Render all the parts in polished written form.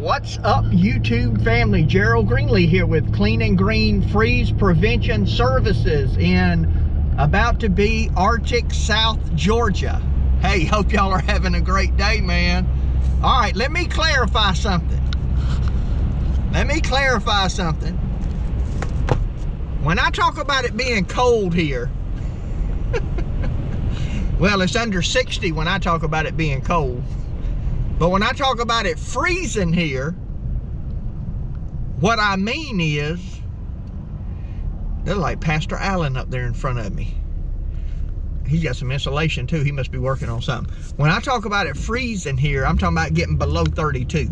What's up, YouTube family? Gerald Greenlee here with Clean and Green Freeze Prevention Services in about to be Arctic, South Georgia. Hey, hope y'all are having a great day, man. All right, let me clarify something. When I talk about it being cold here, well, it's under 60 when I talk about it being cold. But when I talk about it freezing here, what I mean is, they're like Pastor Allen up there in front of me. He's got some insulation too. He must be working on something. When I talk about it freezing here, I'm talking about getting below 32.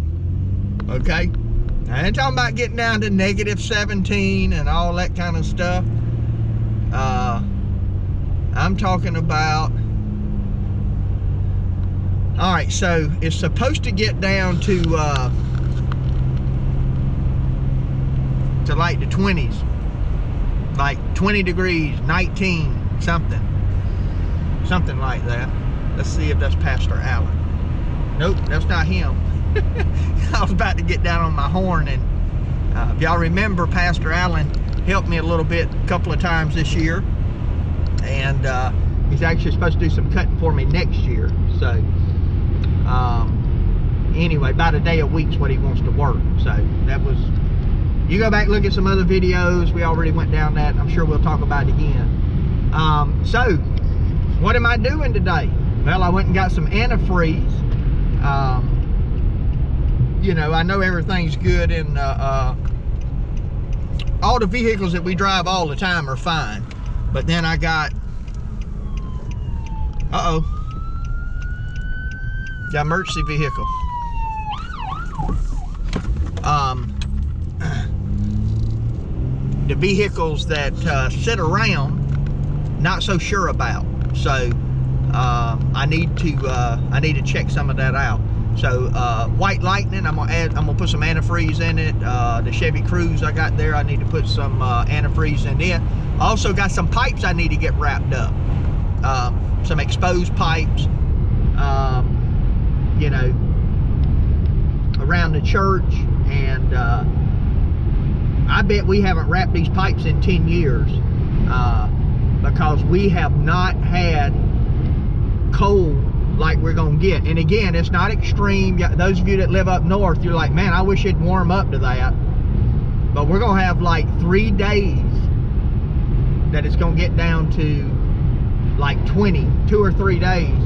Okay? I ain't talking about getting down to negative 17 and all that kind of stuff. I'm talking about, all right, so it's supposed to get down to like the 20s, like 20 degrees, 19, something like that. Let's see if that's Pastor Allen. Nope, that's not him. I was about to get down on my horn, and if y'all remember, Pastor Allen helped me a little bit a couple of times this year, and he's actually supposed to do some cutting for me next year. So anyway, about a day a week's what he wants to work. So that was, you go back, look at some other videos, we already went down that. I'm sure we'll talk about it again. So what am I doing today? Well, I went and got some antifreeze. You know, I know everything's good, and all the vehicles that we drive all the time are fine. But then I got, got emergency vehicle. The vehicles that sit around, not so sure about. So I need to check some of that out. So White Lightning, I'm gonna put some antifreeze in it. The Chevy Cruze I got there, I need to put some antifreeze in it. I also got some pipes I need to get wrapped up. Some exposed pipes, you know, around the church, and I bet we haven't wrapped these pipes in 10 years because we have not had cold like we're gonna get. And again, it's not extreme. Those of you that live up north, you're like, man, I wish it'd warm up to that. But we're gonna have like 3 days that it's gonna get down to like 20, 2 or 3 days,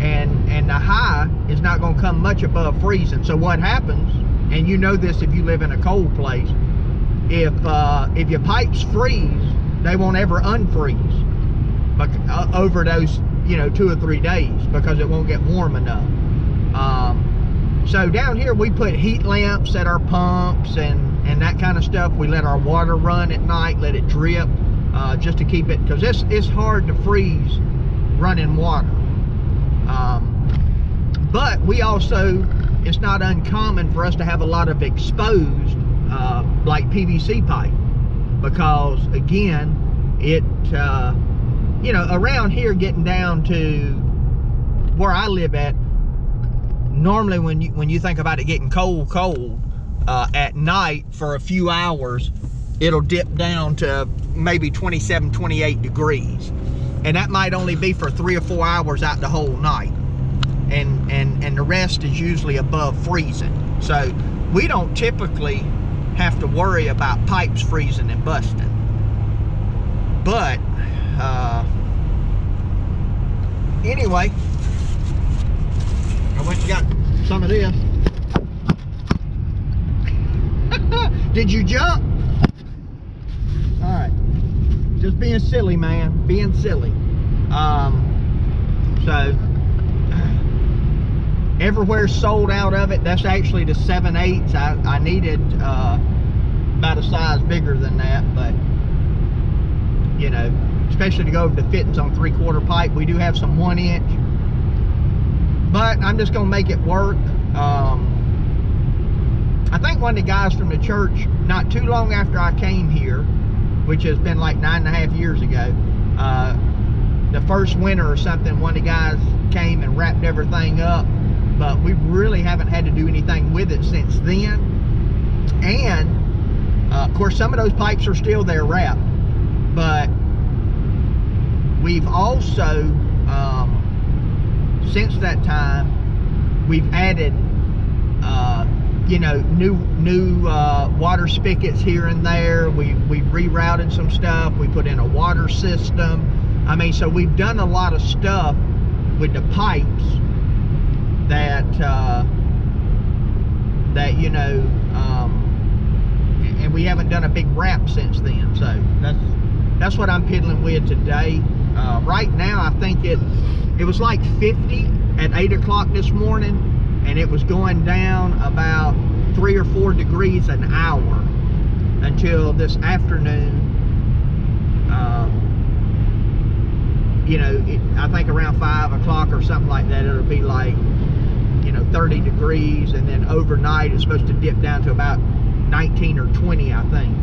and the high is not gonna come much above freezing. So what happens, and you know this if you live in a cold place, if your pipes freeze, they won't ever unfreeze over those, you know, 2 or 3 days, because it won't get warm enough. So down here we put heat lamps at our pumps and that kind of stuff. We let our water run at night, let it drip, just to keep it, because it's hard to freeze running water. But we also, it's not uncommon for us to have a lot of exposed like PVC pipe, because again, it you know, around here getting down to where I live at, normally when you think about it getting cold at night for a few hours, it'll dip down to maybe 27, 28 degrees. And that might only be for 3 or 4 hours out the whole night. And the rest is usually above freezing. So we don't typically have to worry about pipes freezing and busting. But anyway, I went and got some of this. Did you jump? All right, just being silly, man, being silly. So everywhere's sold out of it. That's actually the 7/8. I needed about a size bigger than that, but you know, especially to go over the fittings on 3/4 pipe. We do have some 1 inch, but I'm just gonna make it work. I think one of the guys from the church, not too long after I came here, which has been like 9.5 years ago, the first winter or something, one of the guys came and wrapped everything up. but we really haven't had to do anything with it since then. And of course, some of those pipes are still there wrapped, but we've also since that time we've added you know, new water spigots here and there. We've rerouted some stuff. We put in a water system. I mean, so we've done a lot of stuff with the pipes that that, you know, and we haven't done a big wrap since then. So that's what I'm piddling with today. Right now, I think it was like 50 at 8 o'clock this morning, and it was going down about 3 or 4 degrees an hour until this afternoon. You know, I think around 5 o'clock or something like that, it'll be like, you know, 30 degrees, and then overnight it's supposed to dip down to about 19 or 20, I think.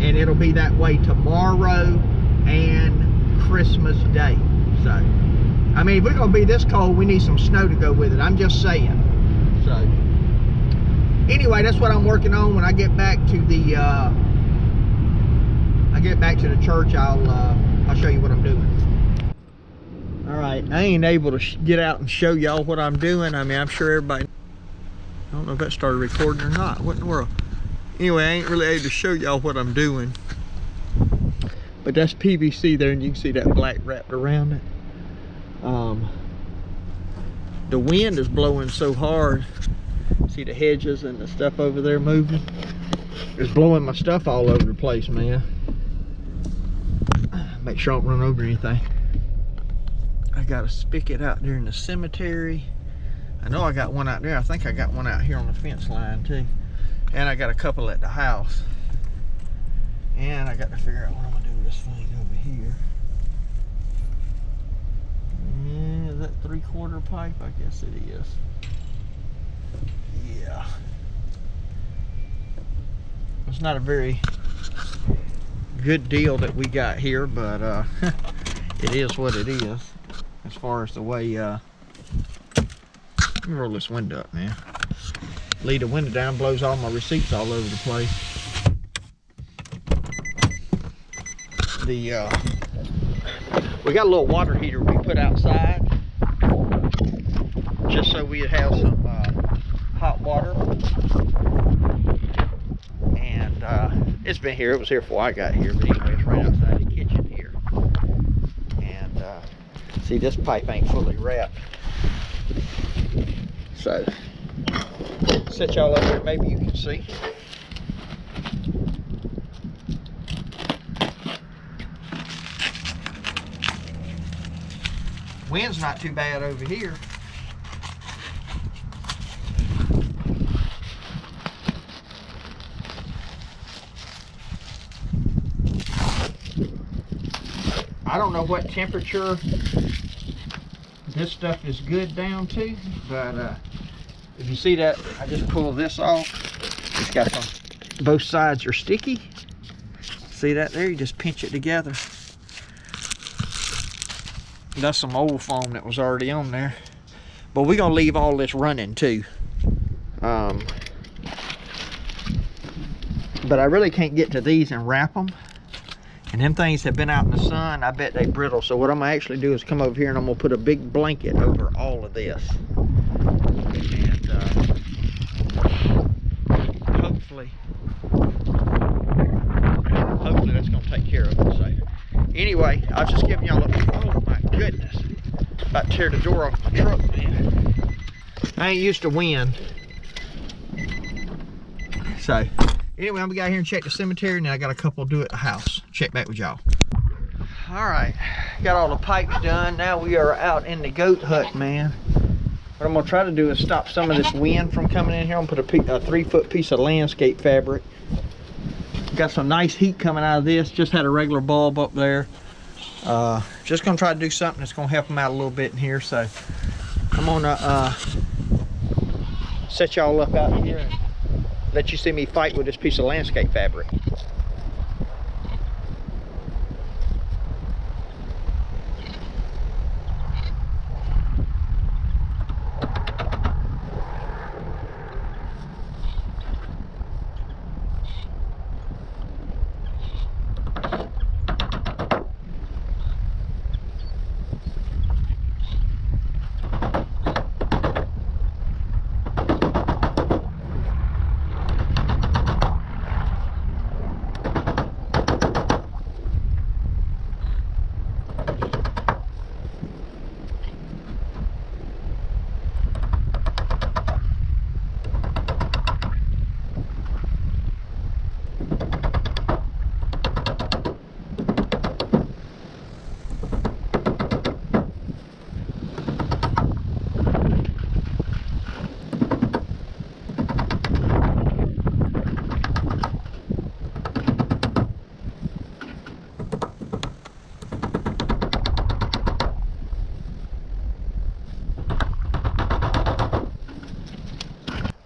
And it'll be that way tomorrow and Christmas Day. So, I mean, if we're gonna be this cold, we need some snow to go with it. I'm just saying. So, anyway, that's what I'm working on. When I get back to the church, I'll show you what I'm doing. All right, I ain't able to get out and show y'all what I'm doing. I mean, I'm sure everybody, I don't know if that started recording or not. What in the world? Anyway, I ain't really able to show y'all what I'm doing. But that's PVC there, and you can see that black wrapped around it. The wind is blowing so hard. See the hedges and the stuff over there moving? It's blowing my stuff all over the place, man. Make sure I don't run over anything. I got a spigot out there in the cemetery. I know I got one out there. I think I got one out here on the fence line too. And I got a couple at the house. And I got to figure out what I'm gonna do with this thing over here. Yeah, is that 3/4 pipe? I guess it is. Yeah. It's not a very good deal that we got here, but it is what it is. As far as the way, let me roll this window up, man. Leave the window down, blows all my receipts all over the place. We got a little water heater we put outside, just so we'd have some hot water. And it's been here. It was here before I got here, but anyway, it's right outside the kitchen here. And see, this pipe ain't fully wrapped. So, set y'all up here, maybe you can see. Wind's not too bad over here. I don't know what temperature this stuff is good down to, but if you see that, I just pulled this off. It's got some, both sides are sticky. See that there? You just pinch it together. That's some old foam that was already on there. But we're gonna leave all this running too. But I really can't get to these and wrap them. And them things have been out in the sun. I bet they brittle. So what I'm gonna actually do is come over here and I'm gonna put a big blanket over all of this. And hopefully that's gonna take care of it. So anyway, I was just giving y'all a, oh my goodness, about to tear the door off my truck, man. I ain't used to wind. So anyway, I'm gonna go out here and check the cemetery, and then I got a couple to do at the house. Check back with y'all. All right, got all the pipes done. Now we are out in the goat hut, man. What I'm gonna try to do is stop some of this wind from coming in here. I'm gonna put a 3-foot piece of landscape fabric. Got some nice heat coming out of this. Just had a regular bulb up there. Just gonna try to do something that's gonna help them out a little bit in here. So I'm gonna set y'all up out here and let you see me fight with this piece of landscape fabric.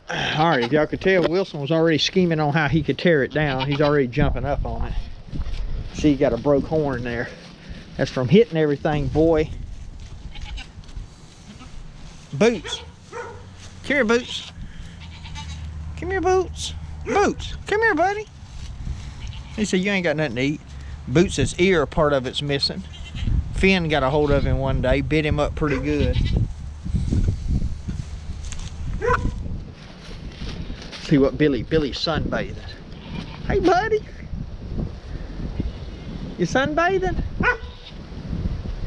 All right, if y'all could tell, Wilson was already scheming on how he could tear it down. He's already jumping up on it. See, he got a broke horn there. That's from hitting everything, boy. Boots. Come here, Boots. Come here, Boots. Boots, come here, buddy. He said, you ain't got nothing to eat. Boots' ear, part of it's missing. Finn got a hold of him one day, bit him up pretty good. See what Billy's sunbathing. Hey, buddy. You sunbathing?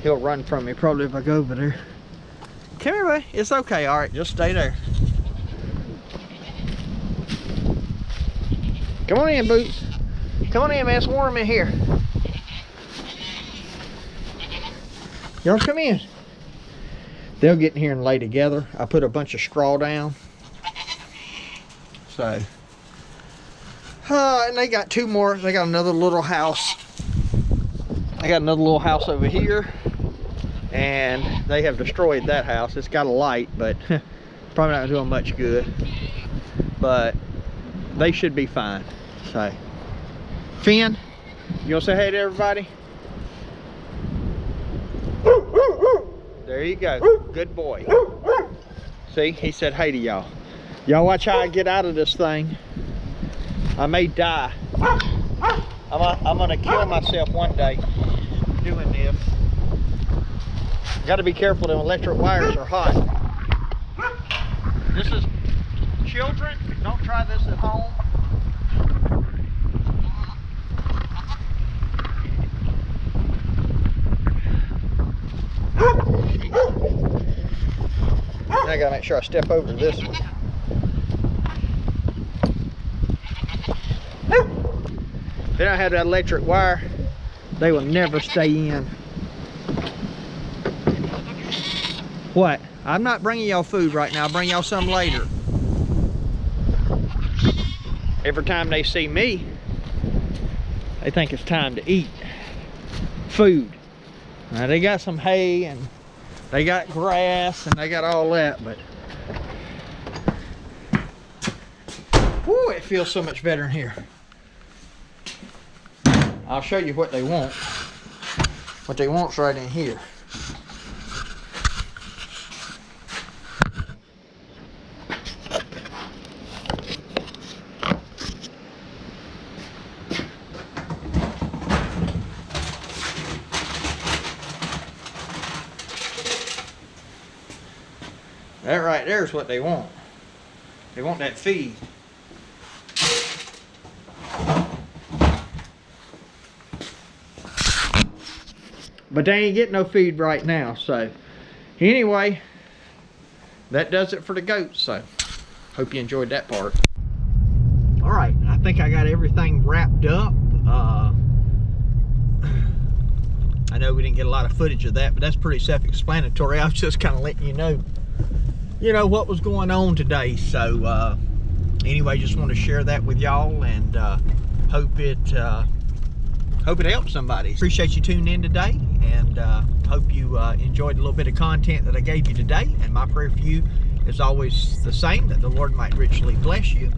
He'll run from me probably if I go over there. Come here, buddy. It's okay. All right, just stay there. Come on in, Boots. Come on in, man. It's warm in here. Y'all come in. They'll get in here and lay together. I put a bunch of straw down. So, and they got two more. They got another little house. I got another little house over here, and they have destroyed that house. It's got a light, but probably not doing much good. But they should be fine. So, Finn, you want to say hey to everybody? There you go. Good boy. See, he said hey to y'all. Y'all watch how I get out of this thing. I may die. I'm gonna kill myself one day doing this. Got to be careful, the electric wires are hot. This is, children, don't try this at home. I gotta make sure I step over this one. If they don't have that electric wire, they will never stay in. What? I'm not bringing y'all food right now. I'll bring y'all some later. Every time they see me, they think it's time to eat food. Now they got some hay and they got grass and they got all that, but whoo, it feels so much better in here. I'll show you what they want. What they want's right in here. That right there's what they want. They want that feed. But they ain't getting no feed right now, so anyway, that does it for the goats. So hope you enjoyed that part. All right, I think I got everything wrapped up. I know we didn't get a lot of footage of that, but that's pretty self-explanatory. I was just kind of letting you know what was going on today. So anyway, just want to share that with y'all, and hope it helps somebody. Appreciate you tuning in today, and hope you enjoyed a little bit of content that I gave you today. And my prayer for you is always the same, that the Lord might richly bless you,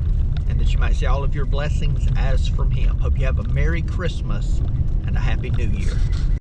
and that you might see all of your blessings as from Him. Hope you have a Merry Christmas and a Happy New Year.